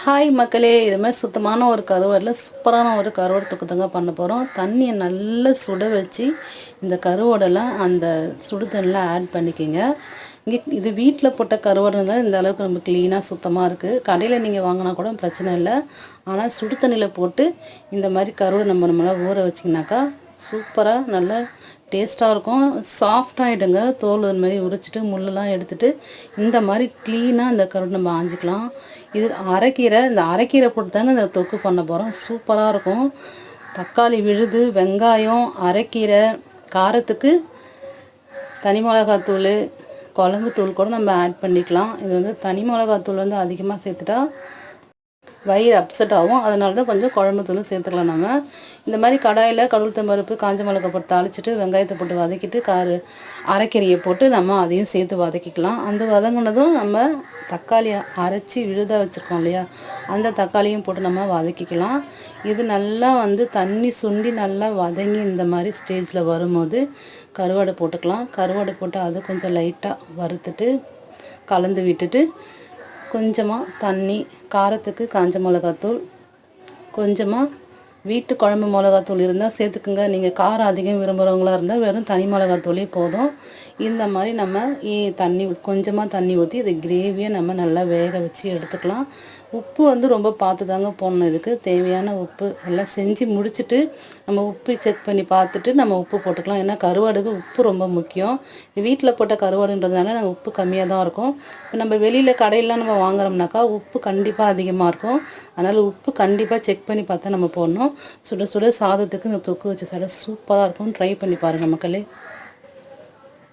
Hi மக்களே, இது மாதிரி சுத்தமான ஒரு கருவாடில் சூப்பரான ஒரு கருவாடு தொக்கு தாங்க பண்ண போகிறோம். தண்ணியை நல்லா சுட வச்சு இந்த கருவாடெல்லாம் அந்த சுடு தண்ணியில் ஆட் பண்ணிக்கோங்க. இங்கே இது வீட்டில் போட்ட கருவாடுங்க இந்த அளவுக்கு நம்ம க்ளீனாக சுத்தமாக இருக்குது. கடையில் நீங்கள் வாங்கினா கூட பிரச்சனை இல்லை. ஆனால் சுடு தண்ணியில் போட்டு இந்த மாதிரி கருவாடு நம்மளால் ஊற வச்சிங்கனாக்கா சூப்பராக நல்ல டேஸ்ட்டாக இருக்கும். சாஃப்டாகிடுங்க. தோல் ஒரு மாதிரி உரிச்சிட்டு முள்ளெல்லாம் எடுத்துகிட்டு இந்த மாதிரி க்ளீனாக இந்த கருவாடு நம்ம ஆஞ்சிக்கலாம். இது அரைக்கீரை, இந்த அரைக்கீரை போட்டு தாங்க இந்த தொக்கு பண்ண போகிறோம். சூப்பராக இருக்கும். தக்காளி விழுது, வெங்காயம், அரைக்கீரை, காரத்துக்கு தனி மிளகாத்தூள், குழம்பு தூள் கூட நம்ம ஆட் பண்ணிக்கலாம். இது வந்து தனி மிளகாத்தூள் வந்து அதிகமாக சேர்த்துட்டா வயிறு அப்செட் ஆகும். அதனால தான் கொஞ்சம் குழம்பு தூள் சேர்த்துக்கலாம். நம்ம இந்த மாதிரி கடாயில் கடவுள் பருப்பு, காஞ்ச மிளகா போட்டு தாளிச்சிட்டு வெங்காயத்தை போட்டு வதக்கிட்டு அரைக்கீரையை போட்டு நம்ம அதையும் சேர்த்து வதக்கிக்கலாம். அந்த வதங்கினதும் நம்ம தக்காளியை அரைச்சி விழுதாக வச்சுருக்கோம் இல்லையா, அந்த தக்காளியும் போட்டு நம்ம வதக்கிக்கலாம். இது நல்லா வந்து தண்ணி சுண்டி நல்லா வதங்கி இந்த மாதிரி ஸ்டேஜில் வரும்போது கருவாடை போட்டுக்கலாம். கருவாடை போட்டு அதை கொஞ்சம் லைட்டாக வறுத்துட்டு கலந்து விட்டுட்டு கொஞ்சமாக தண்ணி, காரத்துக்கு காஞ்ச மிளகாத்தூள், கொஞ்சமாக வீட்டு குழம்பு மிளகாத்தூள் இருந்தால் சேர்த்துக்குங்க. நீங்கள் காரம் அதிகம் விரும்புகிறவங்களா இருந்தால் வெறும் தனி மிளகாத்தூளே போதும். இந்த மாதிரி நம்ம கொஞ்சமாக தண்ணி ஊற்றி இது கிரேவியை நம்ம நல்லா வேக வச்சு எடுத்துக்கலாம். உப்பு வந்து ரொம்ப பார்த்து தாங்க போடணும். இதுக்கு தேவையான உப்பு எல்லாம் செஞ்சு முடிச்சுட்டு நம்ம உப்பு செக் பண்ணி பார்த்துட்டு நம்ம உப்பு போட்டுக்கலாம். ஏன்னா கருவாடுக்கு உப்பு ரொம்ப முக்கியம். வீட்டில் போட்ட கருவாடுன்றதுனால நம்ம உப்பு கம்மியாக தான் இருக்கும். இப்போ நம்ம வெளியில் கடையிலாம் நம்ம வாங்குறோம்னாக்கா உப்பு கண்டிப்பாக அதிகமாக இருக்கும். அதனால் உப்பு கண்டிப்பாக செக் பண்ணி பார்த்தா நம்ம போடணும். சுட சுட சாதத்துக்கு இந்த தொக்கு வச்சு சாப்பிட சூப்பராக இருக்கும். ட்ரை பண்ணி பாருங்கள் மக்களே.